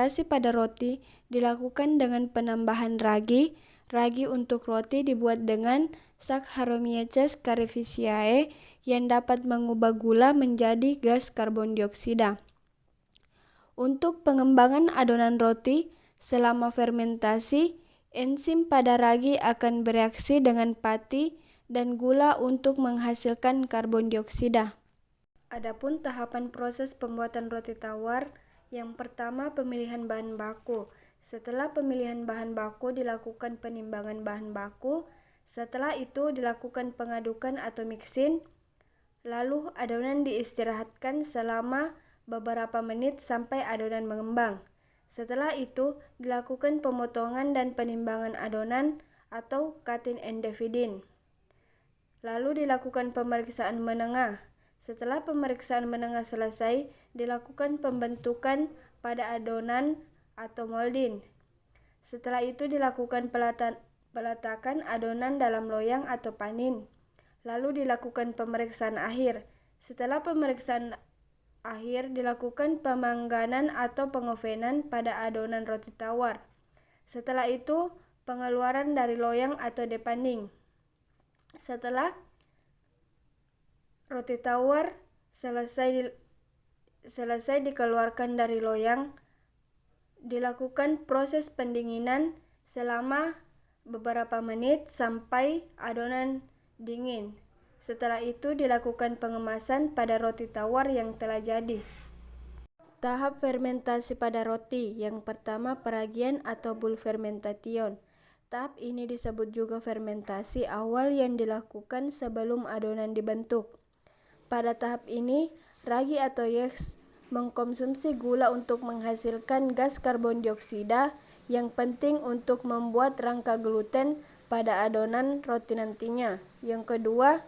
Fermentasi pada roti dilakukan dengan penambahan ragi. Ragi untuk roti dibuat dengan Saccharomyces cerevisiae yang dapat mengubah gula menjadi gas karbon dioksida. Untuk pengembangan adonan roti, selama fermentasi, enzim pada ragi akan bereaksi dengan pati dan gula untuk menghasilkan karbon dioksida. Adapun tahapan proses pembuatan roti tawar, yang pertama pemilihan bahan baku. Setelah pemilihan bahan baku dilakukan penimbangan bahan baku. Setelah itu dilakukan pengadukan atau mixing. Lalu adonan diistirahatkan selama beberapa menit sampai adonan mengembang. Setelah itu dilakukan pemotongan dan penimbangan adonan atau cutting and dividing. Lalu dilakukan pemeriksaan menengah. Setelah pemeriksaan menengah selesai, dilakukan pembentukan pada adonan atau molding. Setelah itu dilakukan peletakan adonan dalam loyang atau panin. Lalu dilakukan pemeriksaan akhir. Setelah pemeriksaan akhir, dilakukan pemangganan atau pengovenan pada adonan roti tawar. Setelah itu, pengeluaran dari loyang atau depaning. Setelah roti tawar selesai dikeluarkan dari loyang, dilakukan proses pendinginan selama beberapa menit sampai adonan dingin. Setelah itu dilakukan pengemasan pada roti tawar yang telah jadi. Tahap fermentasi pada roti. Yang pertama peragian atau bulk fermentation. Tahap ini disebut juga fermentasi awal yang dilakukan sebelum adonan dibentuk. Pada tahap ini, ragi atau yeast mengkonsumsi gula untuk menghasilkan gas karbon dioksida yang penting untuk membuat rangka gluten pada adonan roti nantinya. Yang kedua,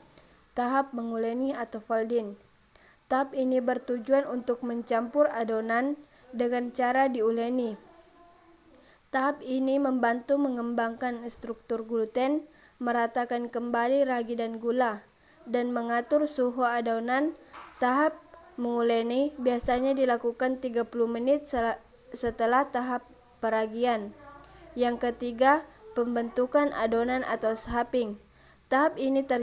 tahap menguleni atau folding. Tahap ini bertujuan untuk mencampur adonan dengan cara diuleni. Tahap ini membantu mengembangkan struktur gluten, meratakan kembali ragi dan gula, dan mengatur suhu adonan. Tahap menguleni biasanya dilakukan 30 menit setelah tahap peragian. Yang ketiga, pembentukan adonan atau shaping. Tahap ini